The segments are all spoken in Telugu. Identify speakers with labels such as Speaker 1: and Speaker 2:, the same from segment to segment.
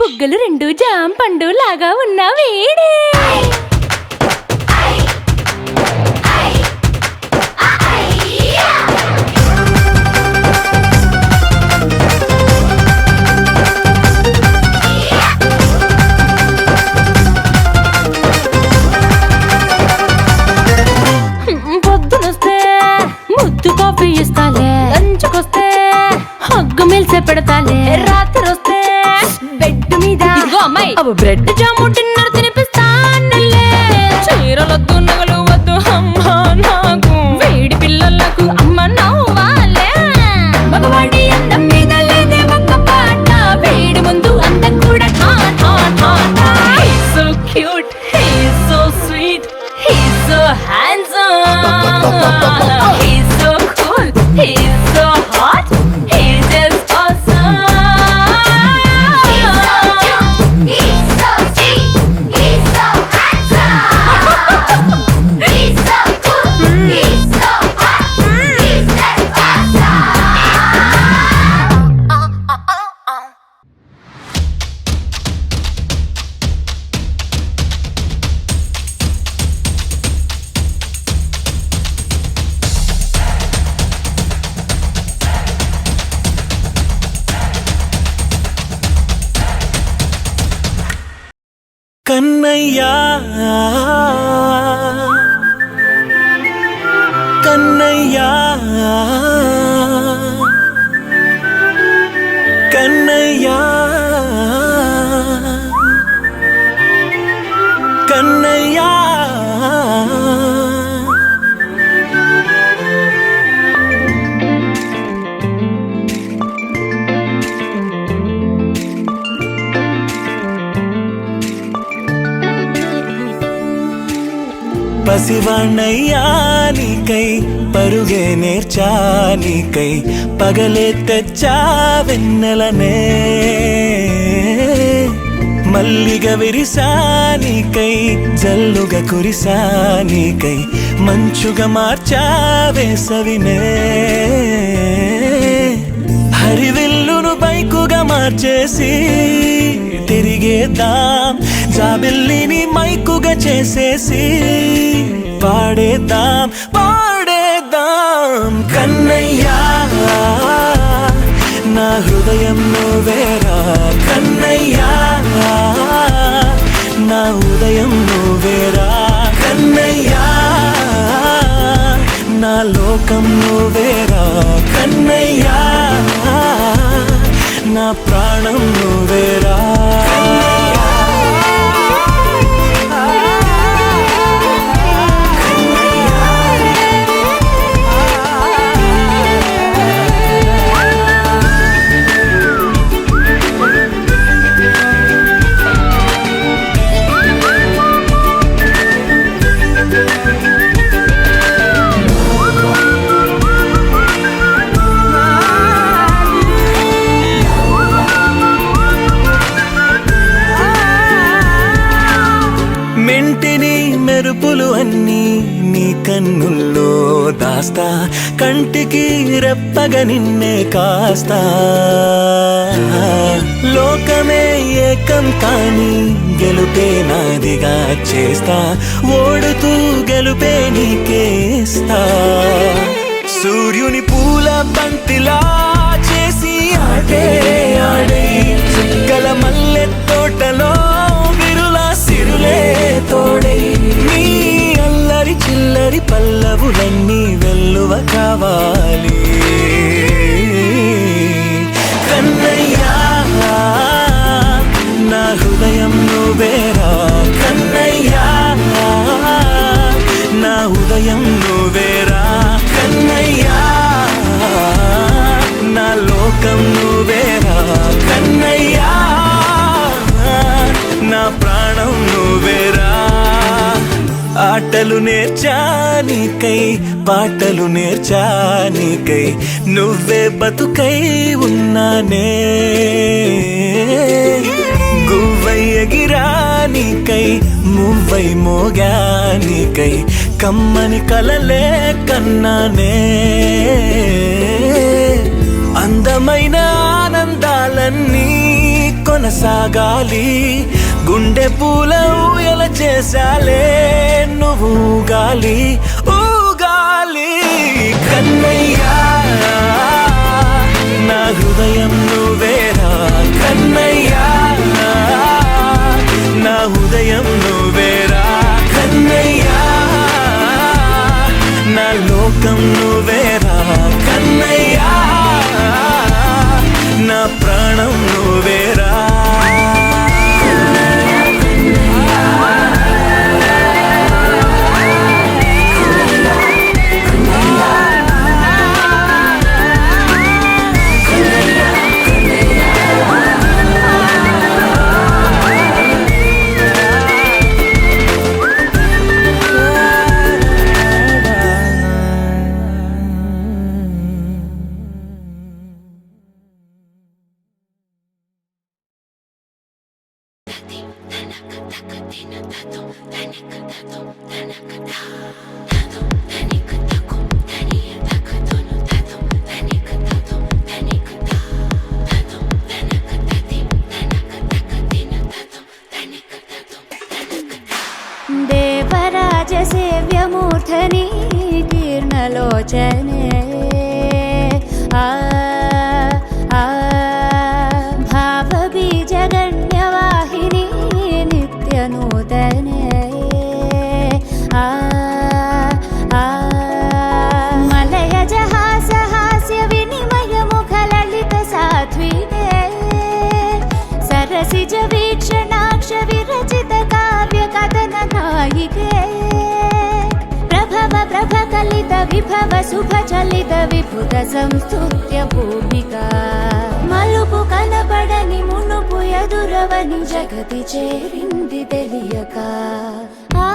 Speaker 1: బుగ్గలు రెండు జామ పండు లాగా ఉన్న వేడే పొద్దునొస్తే ముద్దు కాఫీ ఇస్తాలే, లంచ్కొస్తే హగ్గు మిల్సే పెడతాలే, రాత్రి వస్తే బెడ్ మీద అమ్మాయి అవి బ్రెడ్ జాము డిన్నర్ తినిపిస్తానులే. చీరలొద్దు నగలు వద్దు అమ్మా నాకు, వేడి పిల్లలకు అమ్మ నవ్వాలే. మగవాడి అందం మీద లేదే
Speaker 2: కన్నయ్యా కన్నయ్యా కన్నయ్యా కన్నయ్యా పసివాణ్ణయ్యా నీకై పరుగే నేర్చా నీకై పగలే తెచ్చా వెన్నెలనే మల్లిగ విరిసా నీకై జల్లుగా కురిసా నీకై మంచుగా మార్చా వేసవినే హరివిల్లును బైకుగా మార్చేసి తిరిగేద్దాం జాబిల్లిని మైకుగా చేసేసి పాడేద్దాం పాడేద్దాం కన్నయ్యా నా హృదయం నువ్వేరా కన్నయ్యా నా ఉదయం నువ్వేరా కన్నయ్యా నా లోకం నువ్వేరా కన్నయ్యా నా ప్రాణం నువ్వేరా మెంటిని మెరుపులు అన్నీ నీ కన్నుల్లో దాస్తా కంటికి రెప్పగా నిన్నే కాస్తా లోకమే ఏకం కాని గెలుపే నాదిగా చేస్తా ఓడుతూ గెలుపే నీకేస్తా సూర్యుని పూల బంతిలా చేసి ఆడే ఆడే చుక్కల మల్లె తోటలో సిరులే తోడై నీ అల్లరి చిల్లరి పల్లవులన్నీ వెల్లువ కావాలి కన్నయ్యా నా హృదయం నువ్వేరా కన్నయ్యా నా ఉదయం నువ్వేరా కన్నయ్యా నా లోకం నువ్వేరా కన్నయ్యా నా ప్రాణం నువ్వేరా ఆటలు నేర్చా నీకై పాటలు నేర్చా నీకై నువ్వే బతుకై ఉన్నానే గువ్వై ఎగిరా నీకై మువ్వై మోగా నీకై కమ్మని కలలే కన్నానే అందమైన ఆనందాలన్నీ కొనసాగాలి గుండె పూల ఊయల చేసాలే నువ్వు ఊగాలి ఊగాలి కన్నయ్యా నా హృదయం నువ్వేరా కన్నయ్యా నా ఉదయం నువ్వేరా కన్నయ్యా నా లోకం నువ్వేరా కన్నయ్యా నా ప్రాణం నువ్వేరా
Speaker 3: देवराजसेव्यमूर्धनि कीर्णलोचने भावबीजगण्यवाहिनी नित्यनूतने లలిత విభవ శుభ చలిత విభుత సంస్తుత్య భూమిక మలుపు కనబడని మునుపు ఎదురవని జగతి చేరింది తెలియక ఆ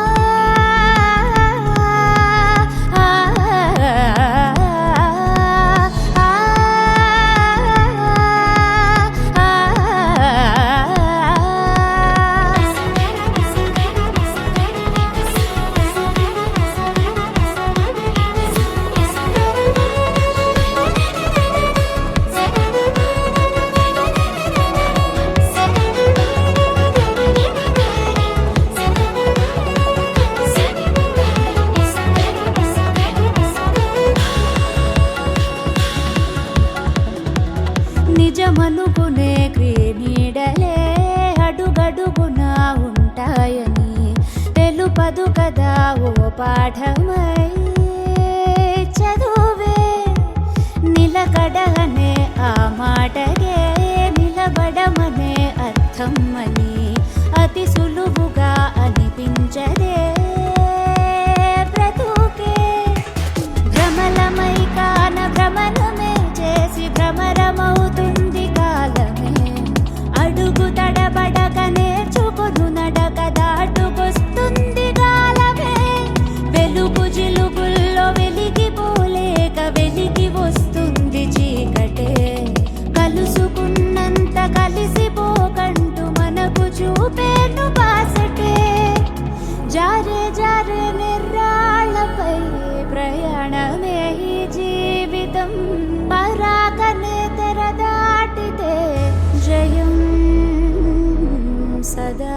Speaker 3: నిజమనుకునే నీడలే అడుగడుగునా ఉంటాయని తెలుపదు కదా ఓ పాఠమై చదువే నిలకడనే ఆ మాటగే నిలబడమనే అర్థం అని అతి సులువుగా అనిపించదే బ్రతుకే భ్రమలమై కాన భ్రమణమే చేసి భ్రమరమవుతుంది కాలమే అడుగు తడబడక నేర్చుకొను నడక దాటుకొస్తుంది కాలమే వెలుగు జిలుగుల్లో వెలిగిపోలేక వెలిగి వస్తుంది చీకటే కలుసుకున్నంత కలిసిపోకంటూ మనకు చూపేను బాసటే జారే జారే నిర్రాళ్ళపై ప్రయాణమే ఈ జీవితం పరాకనే తెర దాటితే జయం సదా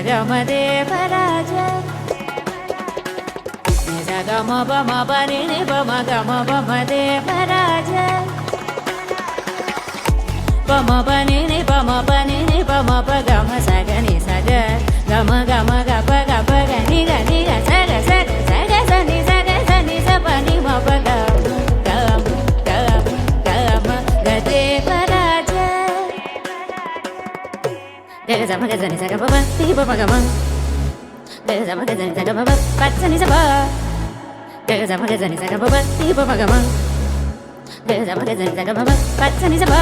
Speaker 3: గమదే పరాజ గమ బమ బని బమ గమ బమదే పరాజ బమ బని బమ బని బమ ప గమ సగని సగ గమ గమ గప గప గని గని గ సగ సగ సగ సని సగ సని సపని మ ప గమ గమ గమ గదే పరాజ గగ సమ గ సని సగ బమ తి బమ గమ గగ సమ గ సని సగ బమ పచ్చని సబ గగ సమ గ సని సగ బమ తి బమ గమ గగ సమ గ సని సగ బమ పచ్చని సబ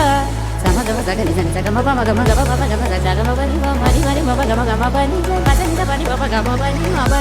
Speaker 3: సమ గమ సగ ని సని సగ బమ గమ గమ బమ గమ సగ గమ బని బమ మరి మరి బమ గమ గమ బని పచ్చని సబ ని బమ గమ బని మ బ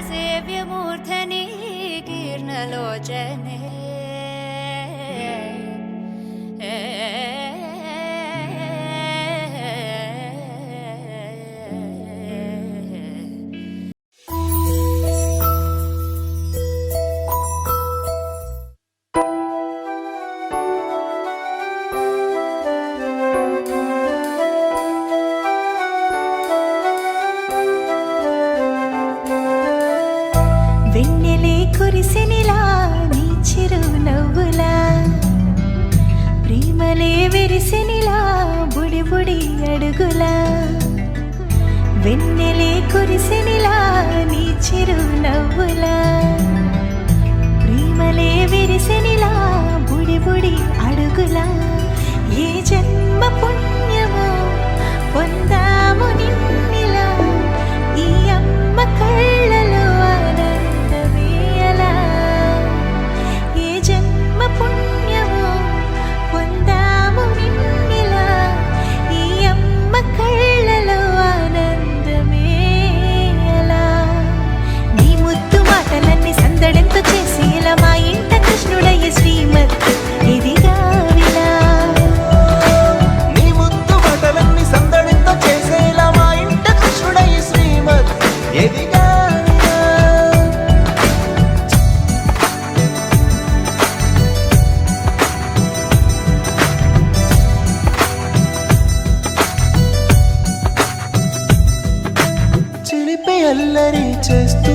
Speaker 3: సేవ్యమూర్ధని కీర్ణలోచనే
Speaker 4: వెన్నెలే కురిసెనిలా నీ చిరునవ్వులా ప్రేమలే విరిసెనిలా బుడి బుడి అడుగులా వెన్నెలే కురిసెనిలా నీ చిరునవ్వులా ప్రేమలే విరిసెనిలా బుడి బుడి అడుగులా ఏ జన్మ పుణ్యమో పొందాము నిన్నిలా ఈ అమ్మ కళ్ళలో ఆనందమేలా ఏ జన్మ పుణ్యమో పొందాము నిన్నిలా ఈ
Speaker 5: కలిపి అల్లరి చేస్తూ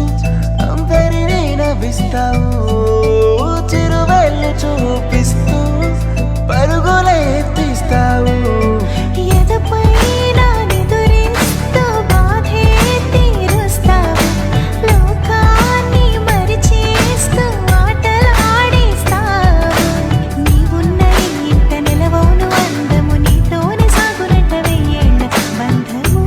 Speaker 5: అందరినీ నవ్విస్తావు చిరువెళ్ళు చూపిస్తూ పరుగులే ఎత్తిస్తావు
Speaker 4: ఎదపై నా నిదురిస్తూ బాధే తీరుస్తావు లోకాన్ని మరిచేస్తూ ఆటలు ఆడిస్తావు నీవున్న ఇంట నిలవను అందము నీతోనే సాగునట్ట వెయ్యేళ్ళ బంధము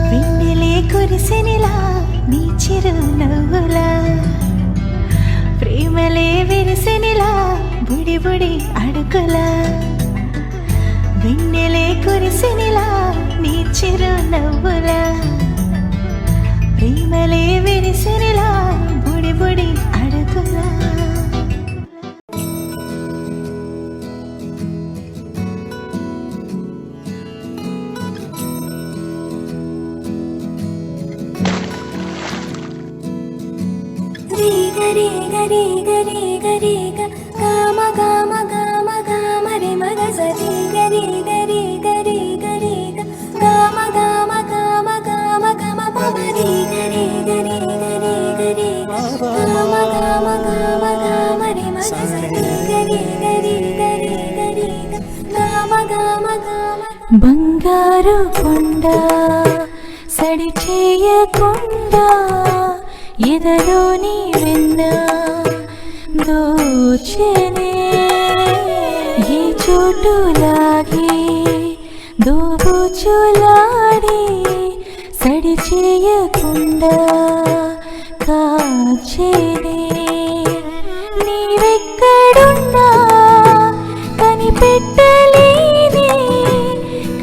Speaker 4: వెన్నెలే కురిసెనిలా నీ చిరునవ్వులా ప్రేమలే విరిసెనిలా బుడి బుడి అడుగులా వెన్నెలే కురిసెనిలా నీ చిరునవ్వులా ప్రేమలే విరిసెనిలా బుడి బుడి అడుగులా
Speaker 6: గరి గరి గరి గరి గమ గమ గమ గమ రే మగ సరి గరి గరి గరి గరి గమ గమ గమ గమ గమ పరి గరి గరి గరి గరి గమ గమ గమ గమ రే మగ సరి గరి గరి గరి గరి గమ గమ గమ
Speaker 1: బంగారు కొండ సడి చేయకుండా ఎదలోని వెన్న దోచనే ఈ చోటులాగే దోబుచులాడి సడి చేయకుండా కాచేనే నీవెక్కడున్నా కనిపెట్టలేనే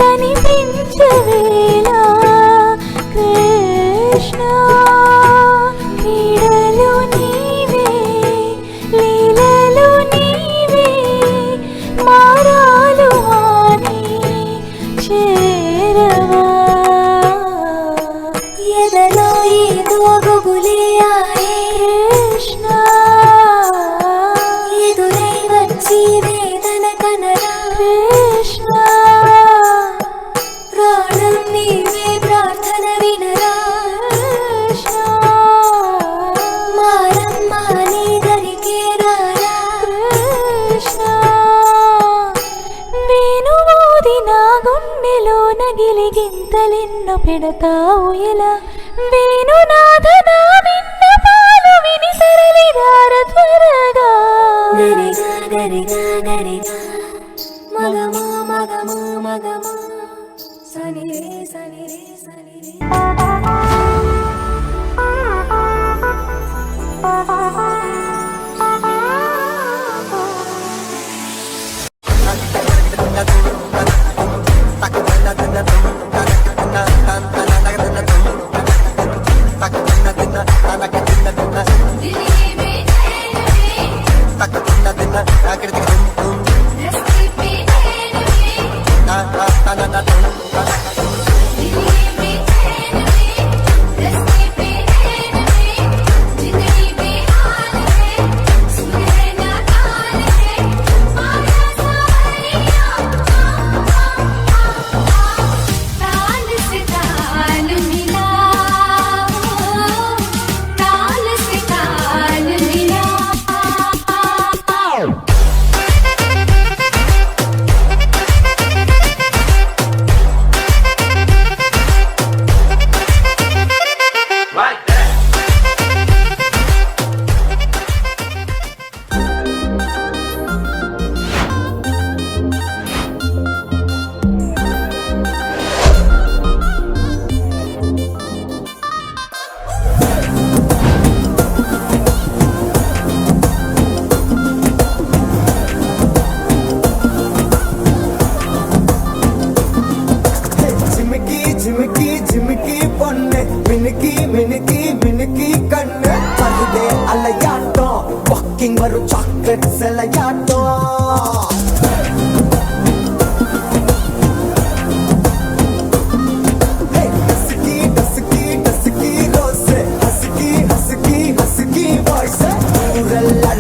Speaker 1: కనిపించవేలా కృష్ణ క్రీడలు నీవే లీలలు నీవే మారాలు హాని చేరవా
Speaker 6: ఎదలో ఏదో గుబులే ఆయే
Speaker 1: కృష్ణ
Speaker 6: ఎదురై వచ్చి వేదన కనరా
Speaker 1: కృష్ణ
Speaker 6: ప్రాణం నీవే ప్రార్థన వినరా
Speaker 1: కృష్ణ
Speaker 6: మారమ్మ నీ దరికే రారా
Speaker 1: కృష్ణ వేణువూది నా గుండెలో నగిలిగింతలెన్నో పెడతావు ఎలా వేణునాథ నా విన్న పాలు విని తరలిరార త్వరగా
Speaker 6: గరిగా గరిగా గరిగా మగమా మగమా మగమా సని రే సని రే సని రే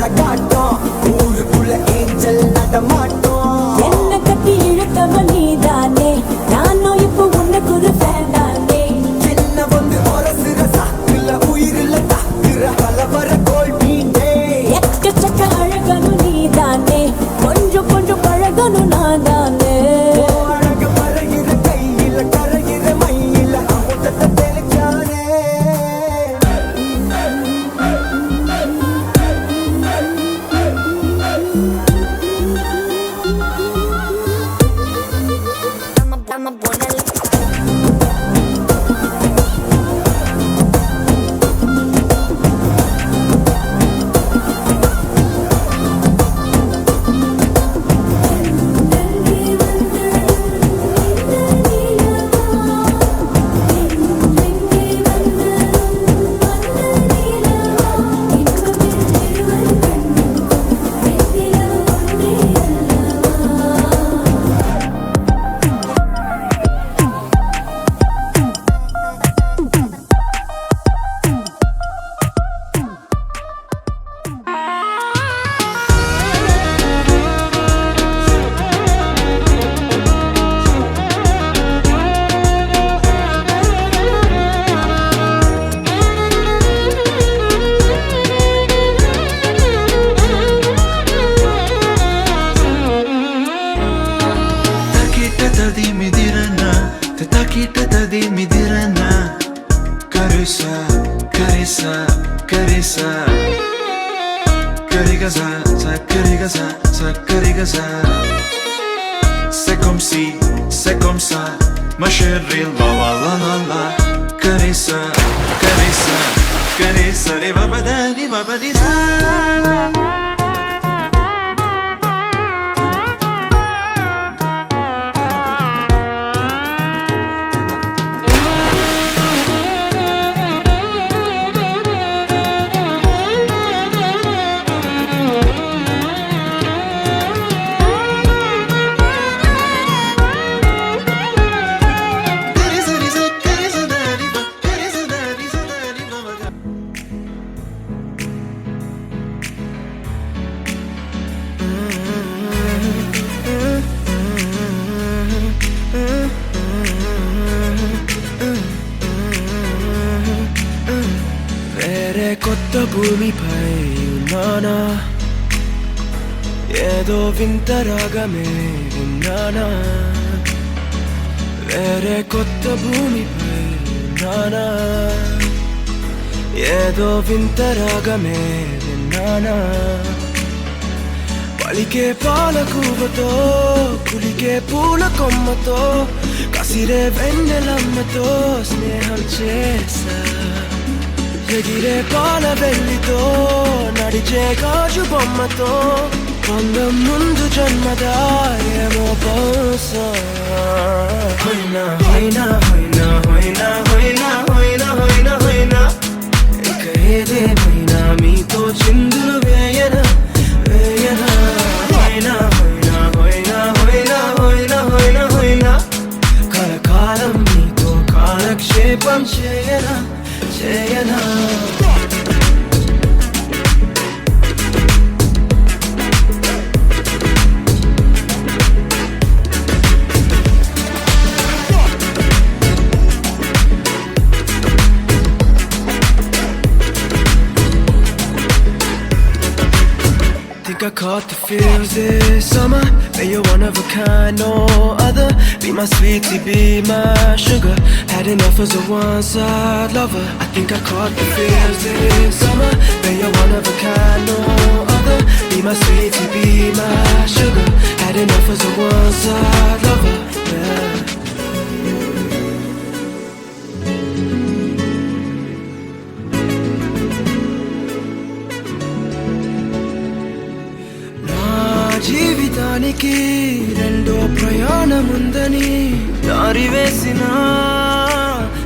Speaker 5: கரகாட்டம் ஊருக்குள்ள ஏஞ்சல் நடமாட்டம்
Speaker 6: என்ன கட்டி இழுத்தவ நீதானே நானும் இப்போ உனக்கு ஒரு ஃபேன் தானே
Speaker 5: என்ன வந்து ஒரசுற சாக்குல உயிரில தாக்குற கலவர கோல் மீண்டே
Speaker 6: எக்கச்சக்க அழகனும் நீதானே கொஞ்சம் கொஞ்சம் பழகனும் நான் தானே
Speaker 5: அழக பறகிற கையில கரைகிற மயில அமுதத்தை தெளிச்சானே
Speaker 2: C'est comme ça, ma chérie, la la la la la. Caressa, caressa, caressa, re va badani, va badina.
Speaker 5: కొత్త భూమిపై ఉన్నానా ఏదో వింత రాగమే విన్నానా వేరే కొత్త భూమిపై ఉన్నానా ఏదో వింత రాగమే విన్నానా పలికే పాలకూవతో కులికే పూల కొమ్మతో కసిరే వెన్నెలమ్మతో స్నేహం చేసా ఎగిరే పాల వెళ్ళితో నడిచే గాజు బొమ్మతో పొందం ముందు జన్మదా ఏమో బహుశా హైనా హైనా హైనా హైనా హైనా హైనా హైనా హైనా ఇక ఏదేమైనా మీతో చిందులు వేయనా వేయనా హైనా హైనా హైనా హైనా హైనా హైనా హైనా కలకాలం మీతో కాలక్షేపం చేయనా చేయనా Think I caught the feels this summer. Man, you're one of a kind, no other. Be my sweetie, be my sugar. Had enough as a one-side lover. I think I caught the feels this summer. Man, you're one of a kind, no other. Be my sweetie, be my sugar. Had enough as a one-side lover. Yeah. జీవితానికి రెండో ప్రయాణముందని దారి వేసిన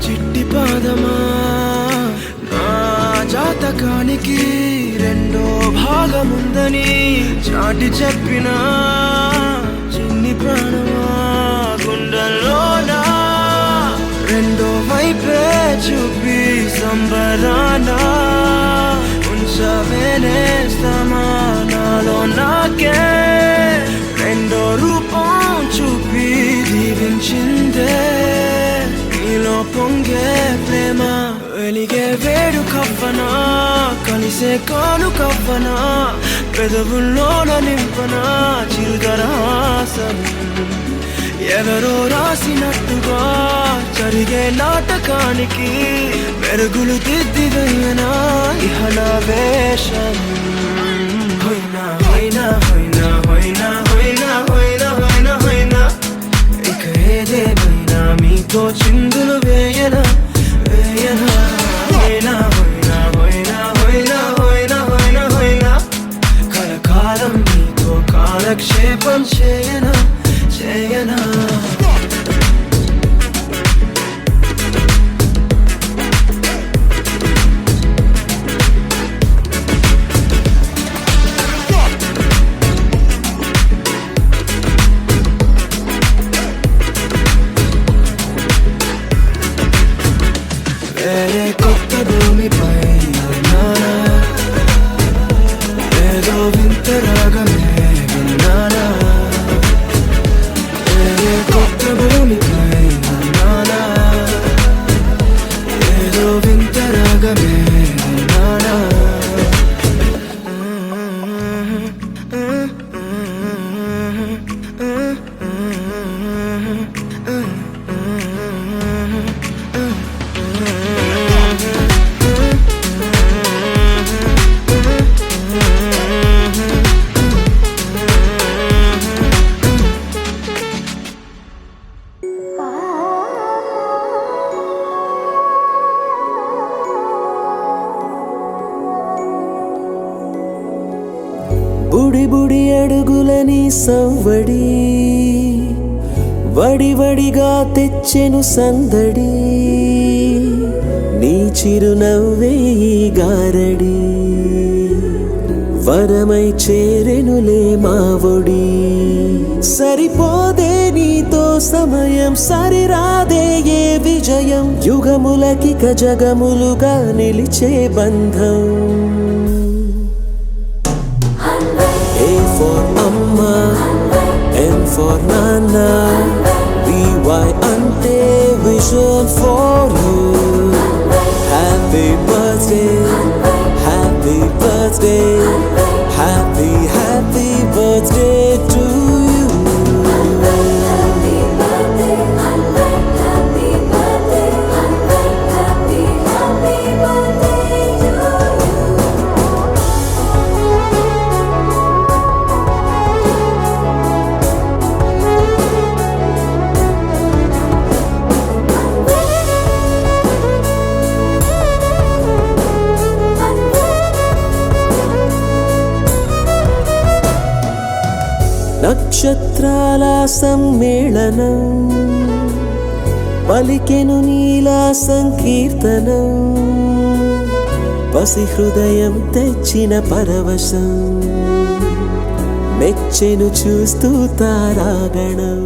Speaker 5: చిట్టి పాదమా నా జాతకానికి రెండో భాగముందని చాటి చెప్పిన చిన్ని ప్రాణమా గుండెల్లోనా రెండో వైపే చూపి సంబరానా ఉంచవేనేస్తమా ఇవ్వనా కలిసే కాను కవ్వనా పెదవుల్లోన నింపనా చిల్గరాసను ఎవరో రాసినట్టుగా జరిగే నాటకానికి మెరుగులు దిద్దివయ్యనా ఇహ నా వేషం హొయ్నా హొయ్నా హొయ్నా హొయ్నా హొయ్నా హొయ్నా హొయ్నా హొయ్నా ఇక ఏదేమైనా మీతో చిందులు వేయనా వేయనా హొయ్నా హొయ్నా హొయ్నా హొయ్నా హొయ్నా హొయ్నా హొయ్నా కలకాలం మీతో కాలక్షేపం చేయనా చేయనా వేరే కొత్త భూమిపై నానా ఏదో వింత రాగమే విన్నానా వేరే కొత్త భూమిపై నానా ఏదో వింత రాగమే విన్నానా
Speaker 7: బుడి బుడి అడుగులని సవ్వడి వడి వడిగా తెచ్చెను సందడి నీ చిరునవ్వే ఈ గారడి వరమై చేరెనులే మావొడి సరిపోదే నీతో సమయం సరిరాదే ఏ విజయం యుగములకిక జగములుగా నిలిచే బంధం A for Amma, N for Nana, VY ante vision for you. Happy birthday, happy birthday, happy happy birthday to you.
Speaker 6: Happy birthday, happy birthday, happy birthday to you.
Speaker 7: నక్షత్రాల సమ్మేళనం పలికెను నీలా సంకీర్తనం పసి హృదయం తెచ్చిన పరవశం మెచ్చెను చూస్తూ తారాగణం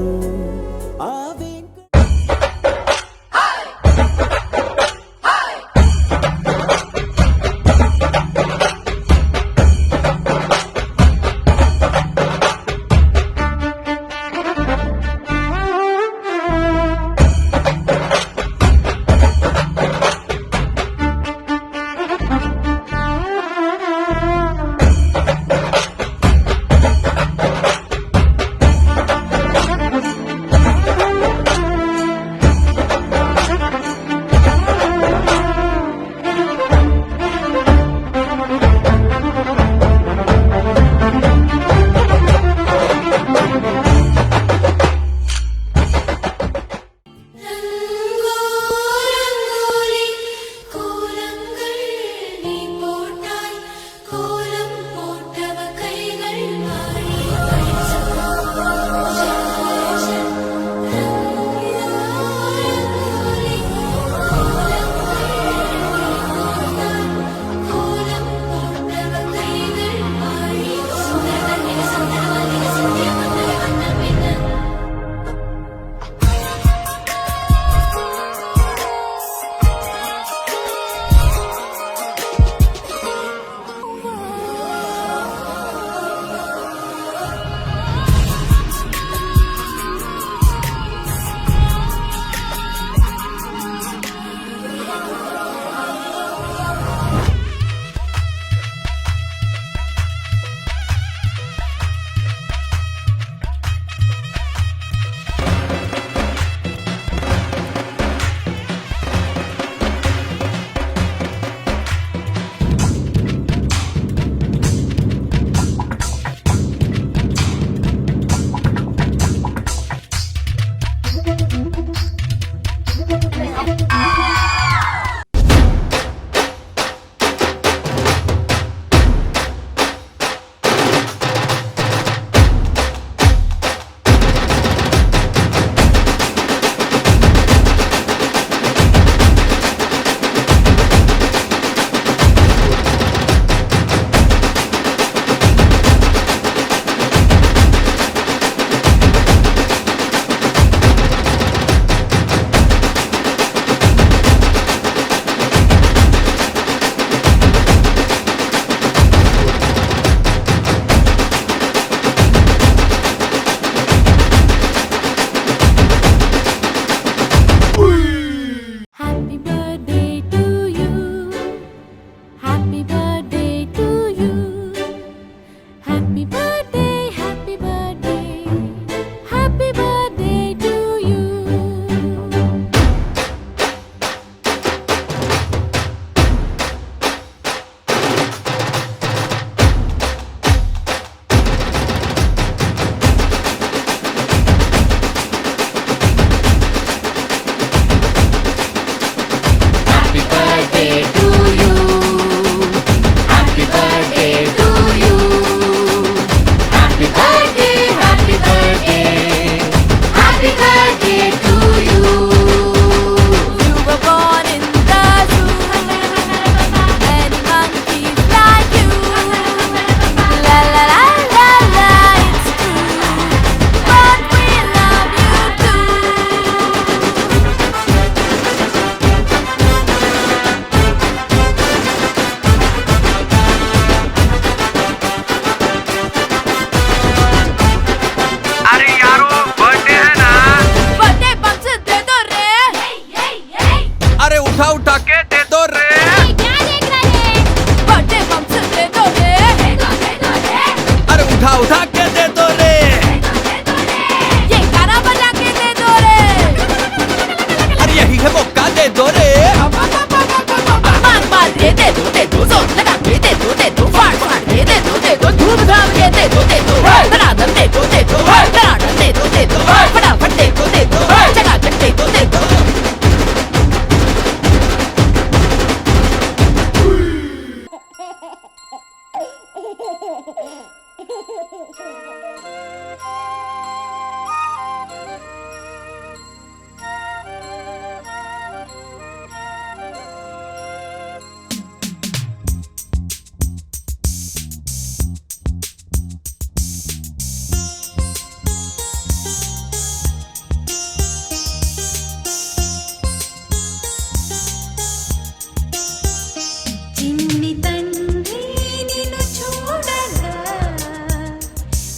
Speaker 4: చిన్ని తండ్రి నిన్ను చూడగా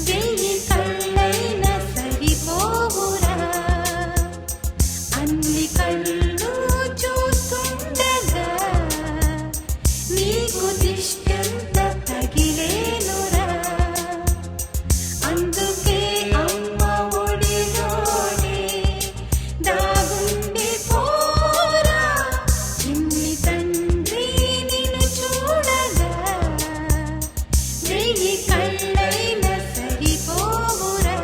Speaker 4: వెయ్యి కళ్ళైన సరిపోవురా అన్ని కళ్ళు చూస్తుండగా నీకు దిష్టంత తగిలేనురా అందుకే అమ్మ ఒడిలోనే దాగుండి పోరా చిన్ని తండ్రి నిన్ను చూడగా వెయ్యి కళ్ళైన సరిపోవురా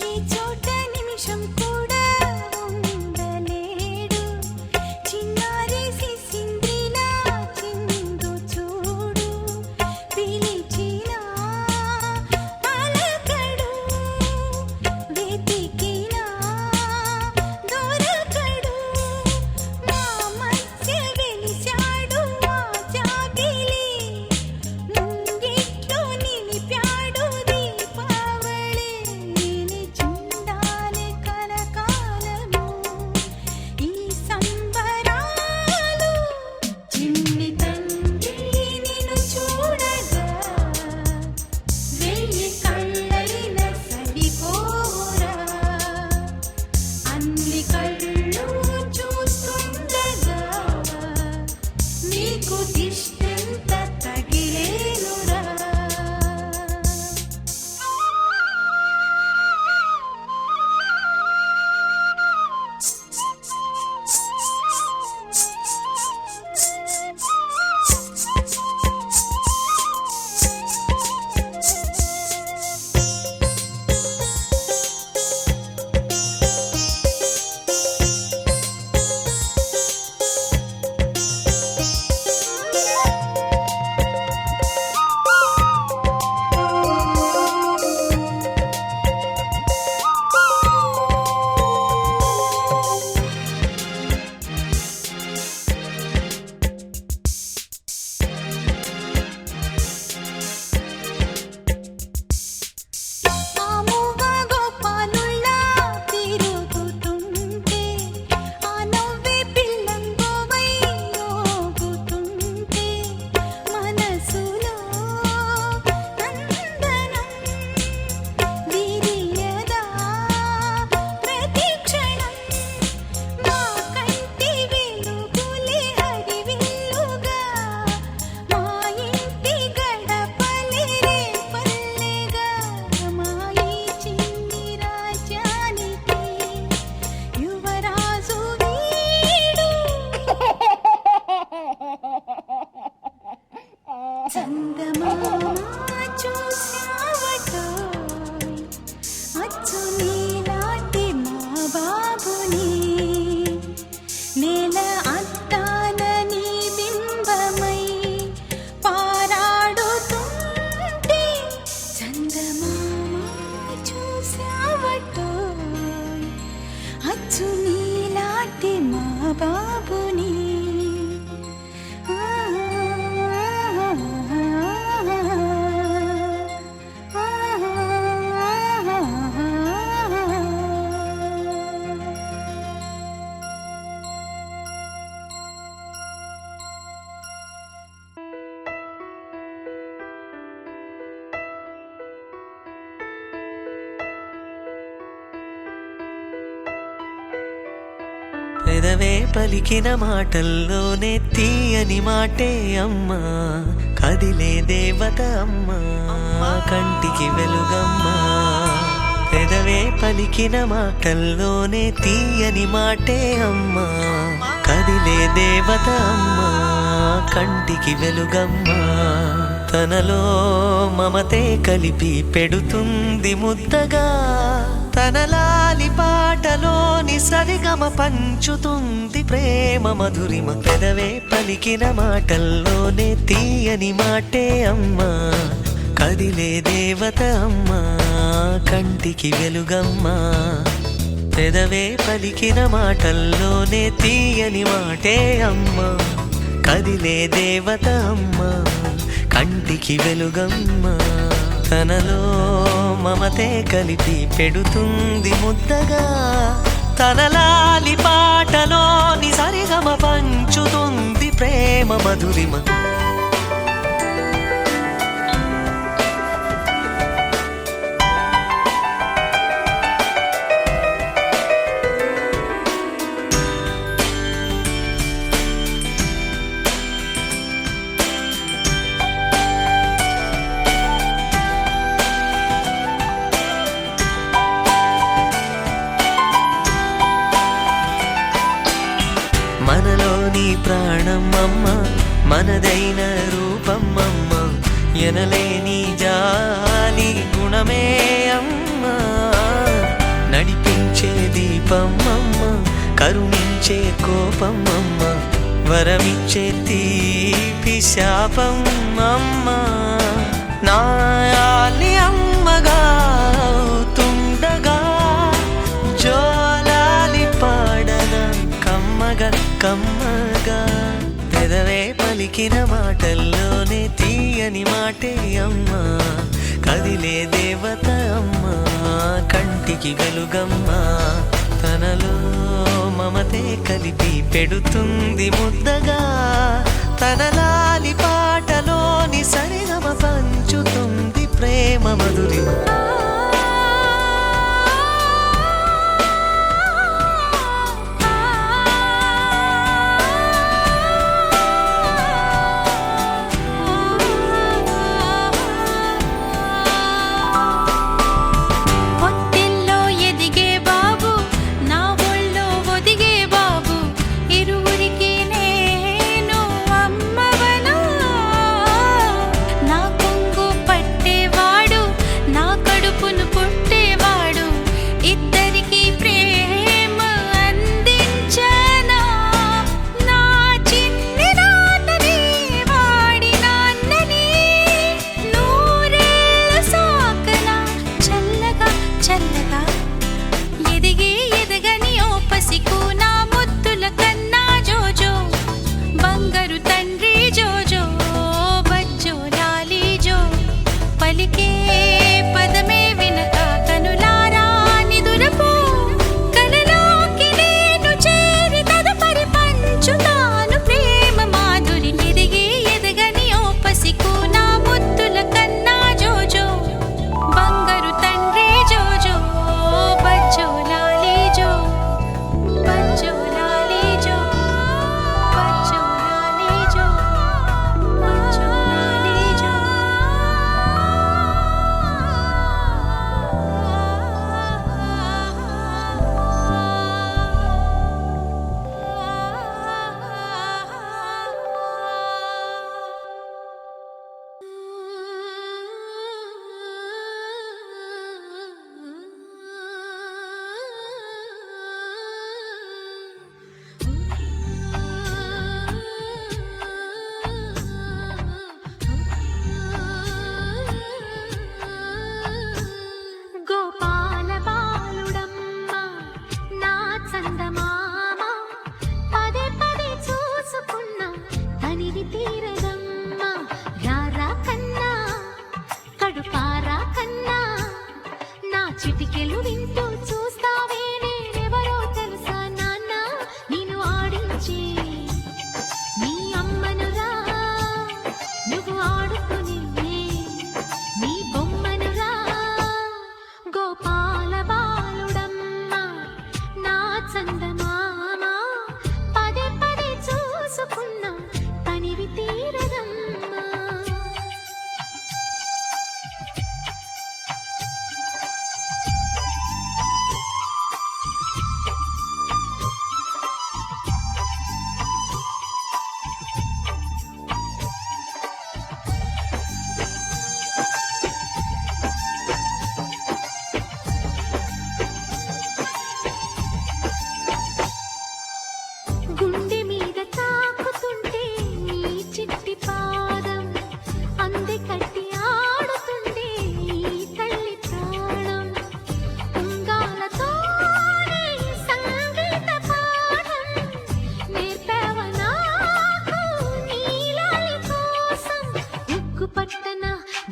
Speaker 4: ఈ చోట నిమిషం కూడా ఉండలేడు చిన్నారి సిసింద్రిలా చిందు చూడు పిలిచినా పలకడు వెతికినా దొరకడు మా మధ్య వెలిశాడు ఆ జాబిలి ముంగిట్లో నిలిపాడు దీపావళి నిలిచుండాలి కలకాలము ఈ సంబరాలు చిన్ని తండ్రి నిన్ను చూడగా వెయ్యి కళ్ళైన సరిపోరా అన్ని కళ్ళు చూస్తుండగా నీకు దిష్టంత తగిలేనురా ఆముగా గోపాలుల్లా తిరుగుతుంటే ఆ నవ్వే పిల్లంగోవై యోగుతుంటే మనసులో నందనం విరియదా ప్రతి క్షణం మా కంటి వెలుగులే హరివిల్లుగా మా ఇంటి గడపలే రేపల్లెగా మా ఈ చిన్ని రాజ్యానికి యువరాజు వీడు చందమామ చూశావటోయ్ అచ్చు నీలాంటి మా బాబుని నేల అద్దాన నీ బింబమై పారాడుతుంటే చందమామ చూశావటోయ్ అచ్చు నీలాంటి మా బాబుని ఆ
Speaker 8: పెదవే పలికిన మాటల్లోనే తీయని మాటే అమ్మా, కదిలే దేవత అమ్మా, కంటికి వెలుగమ్మా. పెదవే పలికిన మాటల్లోనే తీయని మాటే అమ్మా, కదిలే దేవత అమ్మా, కంటికి వెలుగమ్మా. తనలో మమతే కలిపి పెడుతుంది ముద్దగా, తన లాలి పాటలోని సరిగమ పంచుతుంది ప్రేమ మధురిమ. పెదవే పలికిన మాటల్లోనే తీయని మాటే అమ్మా, కదిలే దేవత అమ్మా, కంటికి వెలుగమ్మా. పెదవే పలికిన మాటల్లోనే తీయని మాటే అమ్మా, కదిలే దేవత అమ్మా, కంటికి వెలుగమ్మా. తనలో మమతే కలిపి పెడుతుంది ముద్దగా, తన లాలి పాటలోని సరిగమ పంచుతుంది ప్రేమ మధురిమ. మనలోని ప్రాణం అమ్మ, మనదైన రూపం అమ్మ, ఎనలేని జాలి గుణమే అమ్మ. నడిపించే దీపం అమ్మ, కరుణించే కోపం అమ్మ, వరమిచ్చే తీపి శాపం అమ్మ. నాయాలి అమ్మగా తుండగా, జోలాలి పాడన కమ్మగా కమ్మగా. పెదవే పలికిన మాటల్లోనే తీయని మాటే అమ్మా, కదిలే దేవత అమ్మా, కంటికి వెలుగమ్మా. తనలో మమతే కలిపి పెడుతుంది ముద్దగా, తన లాలి పాటలోని సరిగమ పంచుతుంది ప్రేమ మధురిమ.
Speaker 4: నా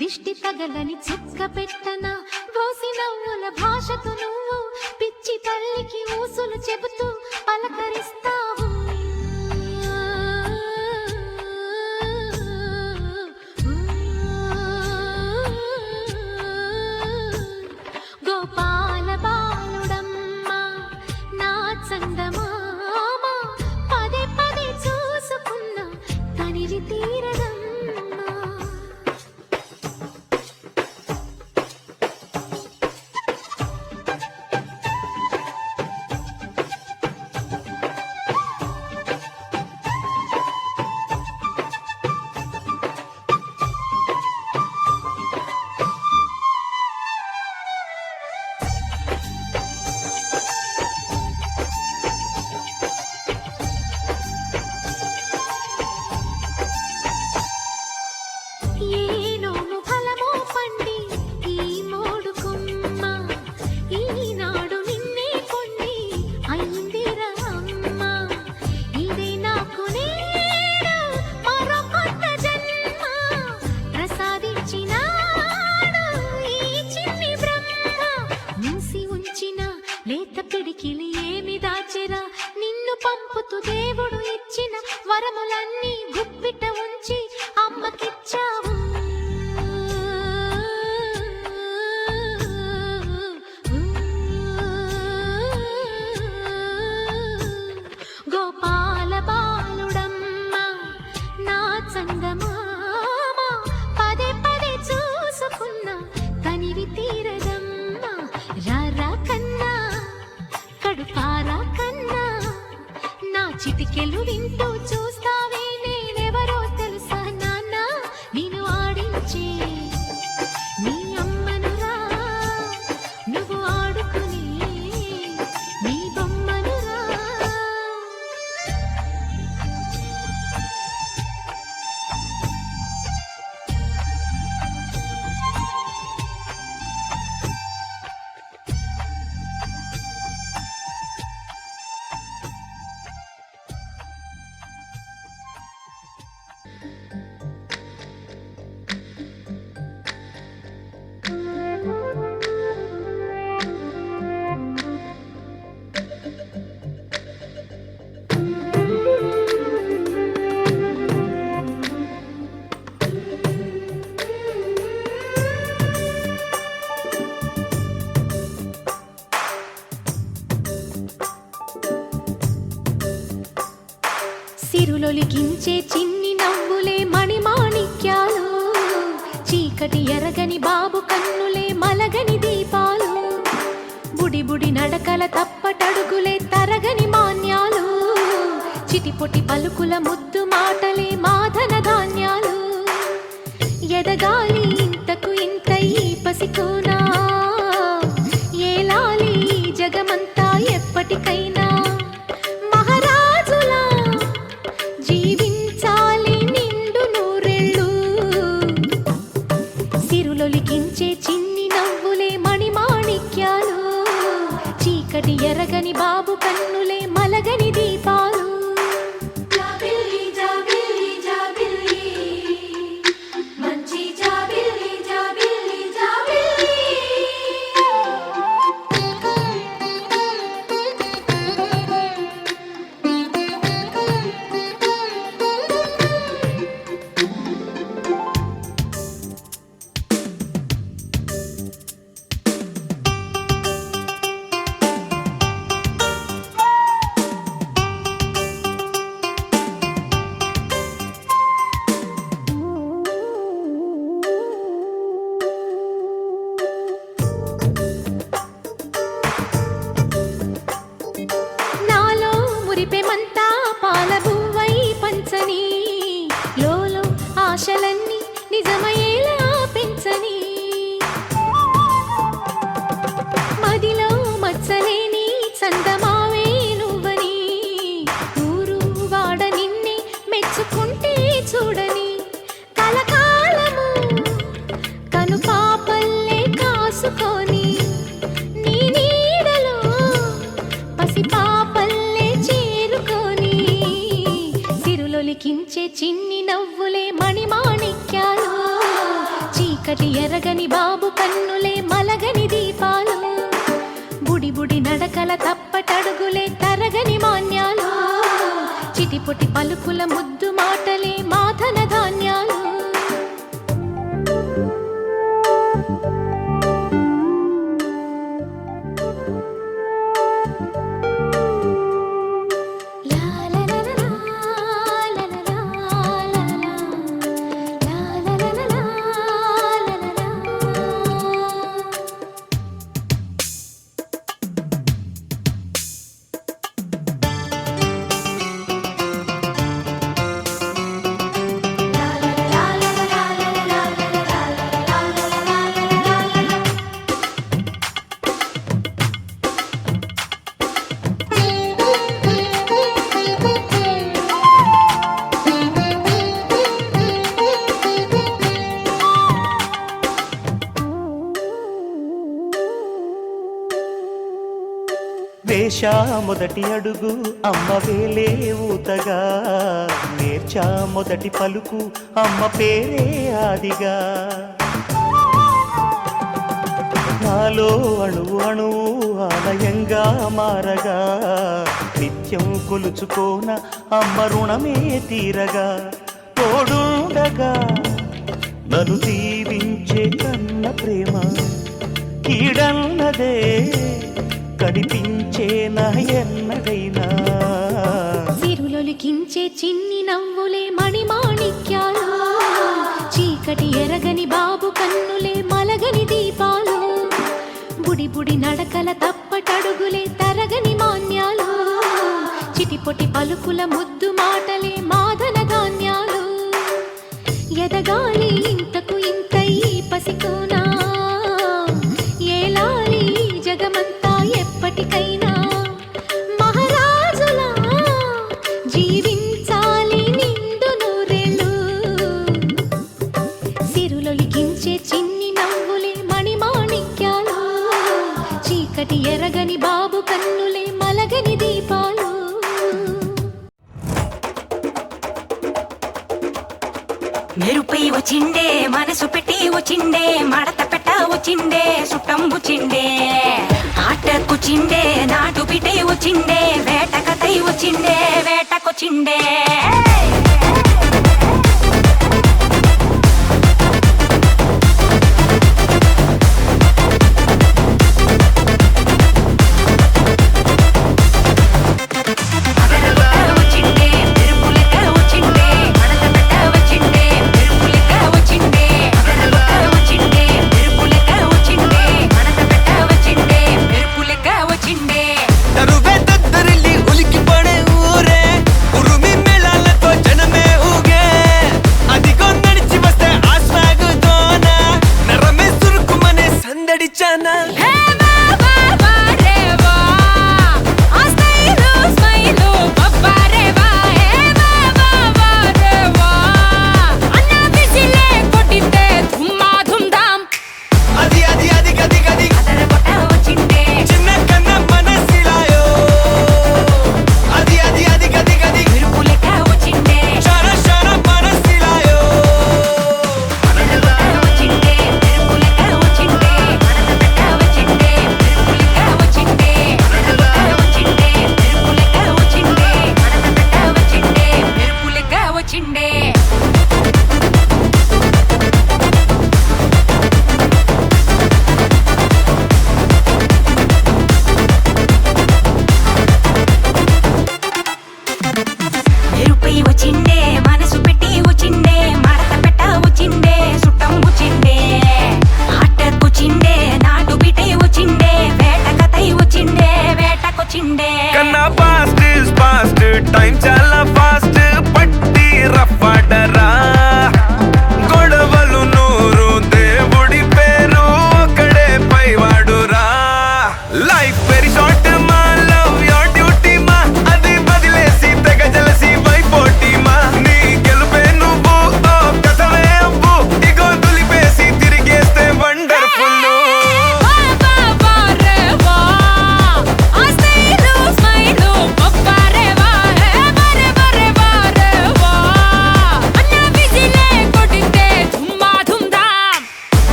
Speaker 6: దిష్టి తగలని చుక్క పెట్టనా బోసి నవ్వుల భాషతో నువ్వు పిచ్చి తల్లికి ఊసులు చెబుతూ పలకరిస్తావు గోపాల బాలుడమ్మ నా చందమామ పదే పదే చూసుకున్నా తనివి తీరదమ్మా ఏనోము ఫలమో పండి ఈ మోడు కొమ్మ ఈనాడు నిన్నే కొన్ని అయిందిరా అమ్మ ఇదే నాకు నేడు మరో కొత్త జన్మ ప్రసాదించినాడు ఈ చిన్ని బ్రహ్మ మూసి ఉంచిన లేత పిడికిలి ఏమి దాచెరా నిన్ను పంపుతూ దేవుడు ఇచ్చిన వరములన్నీ గుప్పిట ఉంచి అమ్మకిచ్చావు గోపాల బాలుడమ్మ నా చందమామ పదే పదే చూసుకున్నా తనివి తీరదమ్మా రారా కన్నా కడుపారా కన్నా నా చిటికెలు వింటూ చూస్తావే నేనెవరో తెలుసా నాన్న నేను ఆడించే నీ అమ్మనురా నువ్వు ఆడుకుని నీ బొమ్మనురా సిరులొలికించే చిన్ని నవ్వులే మణిమాణిక్యాలు చీకటి ఎరగని బాబు కన్నులే మలగని దీపాలు బుడి బుడి నడకల తప్పటడుగులే తరగని మాన్యాలు చిటిపొటి పలుకుల ముద్దు మాటలే మాధన ధాన్యాలు ఎదగాలి ఇంతకు ఇంత ఈ పసికోనా ఏలాలి ఈ జగమంతా ఎప్పటికైనా మహారాజులా జీవించాలి నిండు నూరెళ్ళు సిరులొలికించే చిన్ని నవ్వులే మణిమాణిక్యాలు చీకటి ఎరగని బాబు కన్నులే మలగని దీపాలు జాబిల్లి జాబిల్లి జాబిల్లి మంచి జాబిల్లి జాబిల్లి జాబిల్లి
Speaker 1: చీకటి ఎరగని బాబు కన్నులే మలగని దీపాలు, బుడి బుడి నడకల తప్పటడుగులే తరగని మాన్యాలు, చిటిపొటి పలుకుల ముద్దు మాటలే మాధన ధాన్యాలు.
Speaker 8: వేశా మొదటి అడుగు అమ్మ వేలే ఊతగా, నేర్చా మొదటి పలుకు అమ్మ పేరే ఆదిగా, నాలో అణువు అణువు ఆలయంగా మారగా, నిత్యం కొలుచుకోన అమ్మ రుణమే తీరగా, తోడుండగా నన్ను దీవించే కన్న ప్రేమ కీడన్నదే కనిపించే నా ఎన్నడైనా.
Speaker 1: సిరులొలికించే చిన్ని నవ్వులే మణిమాణిక్యాలు, చీకటి ఎరగని బాబు కన్నులే మలగని దీపాలు, బుడి బుడి నడకల తప్పటడుగులే తరగని మాన్యాలు, చిటిపొటి పలుకుల ముద్దు మాటలే మాధన ధాన్యాలు. ఎదగాలి ఇంతకు ఇంత ఈ పసికోనా, ఏలాలి జగమంతా ఎప్పటికైనా, మహారాజులా జీవించాలి నిండు నూరేళ్ళు. సిరులొలికించే చిన్ని నవ్వులే మణిమాణిక్యాలు, చీకటి ఎరగని బాబు కన్నులే మలగని దీపాలు.
Speaker 3: మెరుపై వచ్చిండే మనసు పెట్టి వచ్చిండే, మడత పెట్ట వచ్చిండే సుట్టం వచ్చిండే, ఆటకొచ్చిండే నాటు పిటే వచ్చిండే, వేటకతై వచ్చిండే వేటకొచ్చిండే.
Speaker 5: తరువే దద్దరిల్లి ఉలికి పడే ఊరే, ఉరుమి మేళాలతో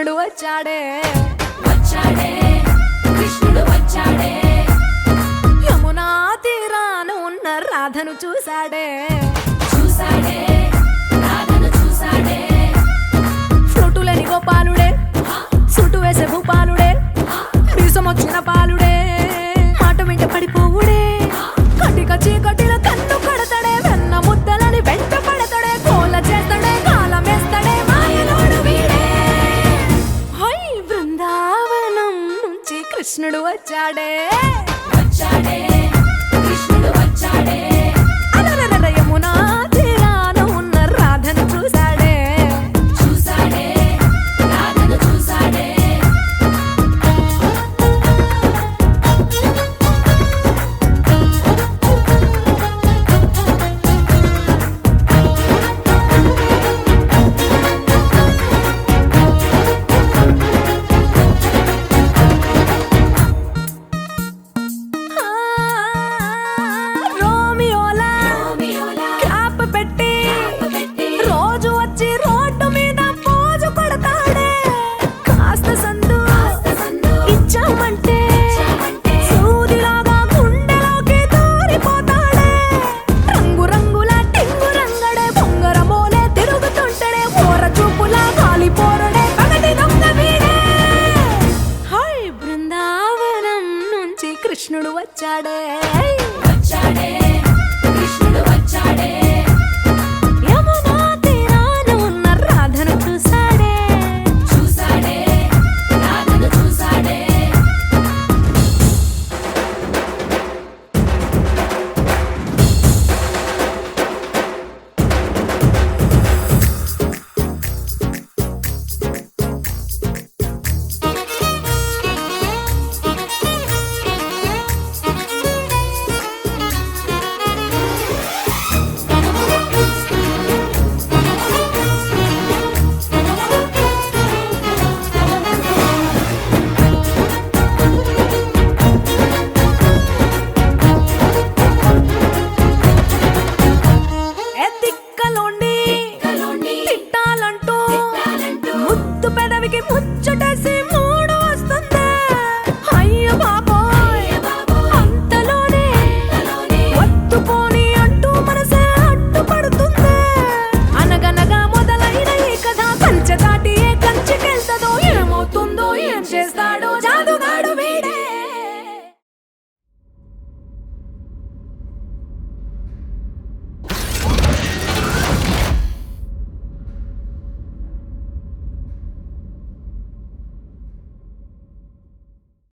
Speaker 9: కృష్ణుడు వచ్చాడే
Speaker 6: కృష్ణుడు వచ్చాడే
Speaker 9: యమునా తీరాన ఉన్న రాధను చూశాడే